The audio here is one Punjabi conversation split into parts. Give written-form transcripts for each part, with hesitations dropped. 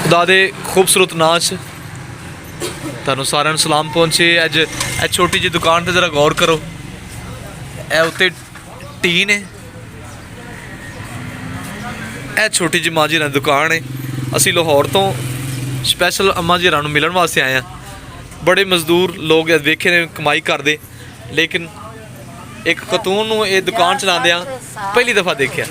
खुदा दे खूबसूरत नाच तुहानू सारिਆਂ ਨੂੰ सलाम पहुंचे। अज ए छोटी जी दुकान ते जरा गौर करो, ए उत्ते टी ने, ए छोटी जी माँ जी की दुकान है। असी लाहौर तो स्पैशल अम्मा जी नूं मिलण वास्ते आए हैं। बड़े मजदूर लोग वेखे ने कमाई करते, लेकिन एक खतून नूं ये दुकान चलादियां पहली दफ़ा देखिया।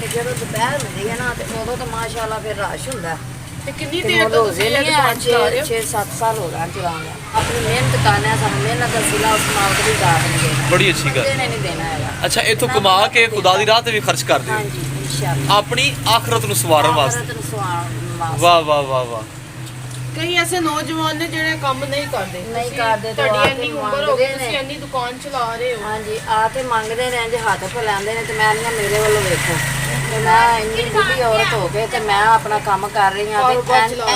ਜਦੋਂ ਦੁਪਹਿਰ ਹੁੰਦੀ ਹੈ ਨਾ ਤੇ ਉਦੋਂ ਤਾਂ ਮਾਸ਼ਾਅੱਲਾ ਫਿਰ ਰਸ਼ ਹੁੰਦਾ। ਤੇ ਕਿੰਨੀ ਦੇਰ ਤੋਂ ਤੁਸੀਂ ਇਹ ਦੁਕਾਨ ਚਲਾ ਰਹੇ ਹੋ? 6-7 ਸਾਲ ਹੋ ਗਏ ਚਲਾਉਂਦੇ। ਆਪਣੀ ਮਿਹਨਤ ਕਰਨਾ, ਸਾਨੂੰ ਮਿਹਨਤ ਦਾ ਸਿਲਾ ਉਸ ਮਾਲਕ ਦੀ ਜ਼ਾਤ ਨਹੀਂ ਦੇਣਾ। बड़ी अच्छी गल। ਦੇਣੇ ਨਹੀਂ ਦੇਣਾ ਹੈਗਾ। अच्छा, इत्थों कमा के खुदा दी राह ते भी खर्च करदे हो, ਹਾਂਜੀ ਇਨਸ਼ਾਅੱਲਾ। अपनी आखरत नूं सवारन वास्ते। ਆਖਰਤ ਨੂੰ ਸਵਾਰਨ ਵਾਸਤੇ। वाह वाह वाह वाह। ਕਈ ਐਸੇ ਨੌਜਵਾਨ ਨੇ ਜਿਹੜੇ ਕੰਮ ਨਹੀਂ ਕਰਦੇ। ਨਹੀਂ ਕਰਦੇ ਤੇ ਤੁਹਾਡੀ ਆ ਇੰਨੀ ਕੇ ਉਮਰ ਹੋ ਗਈ, ਮੰਗਦੇ ਤੁਸੀਂ ਨੇ। ਇੰਨੀ ਦੁਕਾਨ ਚਲਾ ਰਹੇ ਹੋ। ਹਾਂਜੀ ਆ ਕੇ ਮੰਗਦੇ ਨੇ, ਜੇ ਹੱਥ ਫੈਲਾਉਂਦੇ ਨੇ ਤੇ ਮੈਂ ਨਹੀਂ ਮੇਰੇ ਵੱਲੋਂ ਵੇਖੋ ਤੇ ਮੈਂ ਇੰਨੀ ਬੁੱਢੀ ਔਰਤ ਹੋ ਕੇ ਤੇ ਮੈਂ ਆਪਣਾ ਕੰਮ ਕਰ ਰਹੀ ਹਾਂ ਤੇ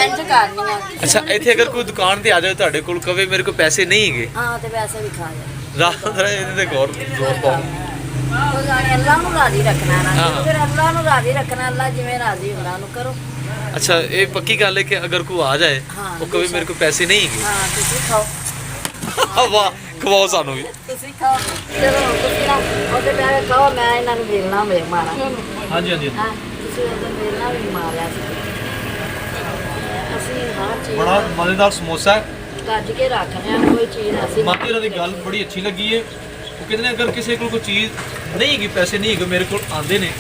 ਇੰਜ ਕਰਨੀ ਆ। अच्छा, इत्थे अगर कोई दुकान ते आ जाए तुहाडे कोल कवे मेरे कोल पैसे नहीं हैगे, ਹਾਂ ਤੇ ਵੈਸੇ ਵੀ ਖਾ ਜਾ राह इहदे ते गौर जोर पाओ। ਉਹ ਜਾਣੇ ਅੱਲਾਹ ਨੂੰ ਰਾਜ਼ੀ ਰੱਖਣਾ ਨਾ, ਹਾਂ। ਫਿਰ ਅੱਲਾਹ ਨੂੰ ਰਾਜ਼ੀ ਰੱਖਣਾ, ਅੱਲਾਹ ਜਿਵੇਂ ਰਾਜ਼ੀ ਹੁੰਦਾ ਉਹਨੂੰ ਕਰੋ। अच्छा, ये पक्की गल है कि अगर कोई आ जाए हाँ, वो कवे मेरे को पैसे नहीं ਹਾਂ ਤੁਸੀਂ ਖਾਓ, हैगे, वाह खवाओ सानू भी। ਤੁਸੀਂ ਖਾਓ। ਚਲੋ ਤੁਸੀਂ ਨਾ ਉਹਦੇ ਬਹਿ ਕੇ ਖਾਓ, ਮੈਂ ਇਹਨਾਂ ਨੂੰ ਵੇਲਣਾ ਮਾਰਾ। हाँ जी हाँ जी। ਹਾਂ ਤੁਸੀਂ ਉਹਦੇ ਵੇਲਣਾ ਵੀ ਮਾਰਿਆ ਸੀ। ਅਸੀਂ ਹਰ ਚੀਜ਼ बड़ा मज़ेदार समोसा है। ਗੱਜ ਕੇ ਰੱਖਦੇ ਹਾਂ, ਕੋਈ ਚੀਜ਼ ਅਸੀਂ माती होरां दी गल बड़ी अच्छी लगी है। वो कहते हैं अगर किसी को कोई चीज़ नहीं हैगी, पैसे नहीं हैगे, मेरे को आंदे ने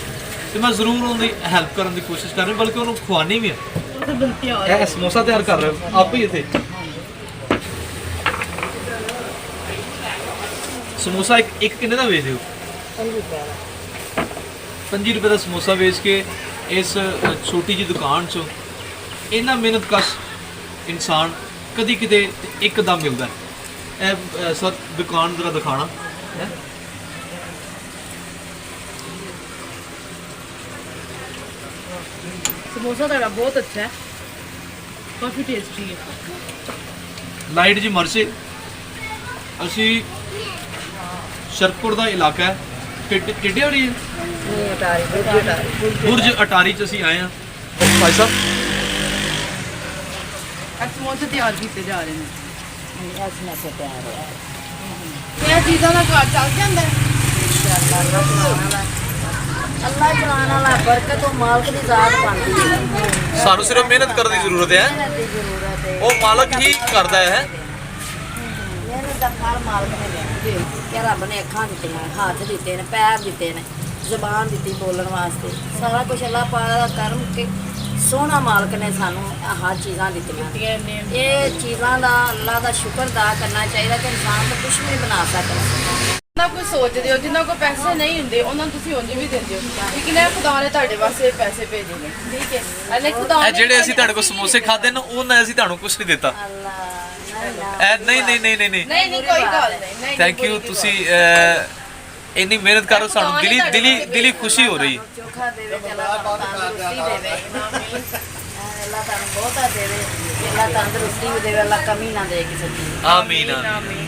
तो मैं जरूर उनकी हेल्प करने की कोशिश कर रहा हूं, बल्कि उन्होंने खुआनी भी है। ये समोसा तैयार कर रहे हो आप ही इत्थे? समोसा एक किन्ने दा बेचदे हो? 5 ਰੁਪਏ ਦਾ। 5 रुपए का समोसा बेच के इस छोटी जी दुकान चो इन्ना मेहनतकश इंसान कदी किते एकदम मिलता है। ए सर दुकान जरा दिखाना है। ਸਮੋਸਾ ਤੁਹਾਡਾ ਬਹੁਤ ਅੱਛਾ ਹੈ, ਕਾਫੀ ਟੇਸਟੀ ਹੈ। लाइट जी मरसे असी शरपुर का इलाका है, टिड्डे हो रही है ਨਹੀਂ ਅਟਾਰੀ ਬੁੱਢੀ ਅਟਾਰੀ बुरज अटारी च असी आए हैं। भाई साहब ਇਹ ਸਮੋਸੇ ਤਿਆਰ ਕੀਤੇ ਜਾ ਰਹੇ ਨੇ। ਅਸੀਂ ਨਾ ਸੇ ਪਿਆਰ ਹੈ ਇਹ ਚੀਜ਼ਾਂ ਦਾ ਘਰ ਚੱਲ ਜਾਂਦਾ ਹੈ। ਇਨਸ਼ਾਅੱਲਾ। ਅੱਲਾਹ ਚਲਾਉਣ ਵਾਲਾ ਬਰਕਤ ਉਹ ਮਾਲਕ ਦੀ ਜ਼ਾਤ ਬਣਦੀ ਹੈ। सानू सिर्फ मेहनत करने की जरूरत है, ਮਿਹਨਤ ਦੀ ਜ਼ਰੂਰਤ ਹੈ। वो मालक ही करता है। ਮਿਹਨਤ ਦਾ ਫਲ ਮਾਲਕ ਨੇ ਦੇਣਾ ਕਿ ਰੱਬ ਨੇ ਅੱਖਾਂ ਦਿੱਤੀਆਂ, ਹੱਥ ਦਿੱਤੇ ਨੇ, ਪੈਰ ਦਿੱਤੇ ਨੇ, ਜ਼ੁਬਾਨ ਦਿੱਤੀ ਬੋਲਣ ਵਾਸਤੇ। ਸਾਰਾ ਕੁਝ ਅੱਲਾਹ ਪਾਕ ਦਾ ਕਰਮ ਕਿ ਸੋਹਣਾ ਮਾਲਕ ਨੇ ਸਾਨੂੰ ਆਹ ਚੀਜ਼ਾਂ ਦਿੱਤੀਆਂ। ਇਹ ਚੀਜ਼ਾਂ ਦਾ ਅੱਲਾਹ ਦਾ ਸ਼ੁਕਰ ਅਦਾ ਕਰਨਾ ਚਾਹੀਦਾ ਕਿ ਇਨਸਾਨ ਤਾਂ ਕੁਝ ਨਹੀਂ ਬਣਾ ਸਕਦਾ। ਨਾ ਕੋਈ ਸੋਚਦੇ ਹੋ ਜਿਨ੍ਹਾਂ ਕੋਲ ਪੈਸੇ ਨਹੀਂ ਹੁੰਦੇ ਉਹਨਾਂ ਨੂੰ ਤੁਸੀਂ ਉਂਝ ਵੀ ਦਿੰਦੇ ਹੋ, ਲੇਕਿਨ ਇਹ ਖੁਦਾ ਨੇ ਤੁਹਾਡੇ ਵਾਸਤੇ ਪੈਸੇ ਭੇਜੇ ਨੇ। ਠੀਕ ਹੈ, ਅਲੇ ਖੁਦਾ ਇਹ ਜਿਹੜੇ ਅਸੀਂ ਤੁਹਾਡੇ ਕੋਲ ਸਮੋਸੇ ਖਾਦੇ ਨੇ ਉਹਨਾਂ ਅਸੀਂ ਤੁਹਾਨੂੰ ਕੁਝ ਨਹੀਂ ਦਿੱਤਾ। ਅੱਲਾਹ ਨਹੀਂ ਨਹੀਂ ਨਹੀਂ ਨਹੀਂ ਨਹੀਂ ਨਹੀਂ ਕੋਈ ਗੱਲ ਨਹੀਂ। ਨਹੀਂ ਥੈਂਕ ਯੂ। ਤੁਸੀਂ ਇੰਨੀ ਮਿਹਨਤ ਕਰ ਰਹੇ ਹੋ, ਸਾਨੂੰ ਦਿਲੀ ਖੁਸ਼ੀ ਹੋ ਰਹੀ। ਚੋਖਾ ਦੇਵੇ ਤੇ ਅੱਲਾਹ ਤੁਹਾਨੂੰ ਤੰਦਰੁਸਤੀ ਦੇਵੇ। ਅੱਲਾਹ ਤੁਹਾਨੂੰ ਬਹੁਤਾ ਦੇਵੇ, ਅੱਲਾਹ ਤੰਦਰੁਸਤੀ ਵੀ ਦੇਵੇ, ਅੱਲਾਹ ਕਮੀ ਨਾ ਦੇ ਕਿਸੇ ਚੀਜ਼ ਦੀ। ਆਮੀਨ ਆਮੀਨ।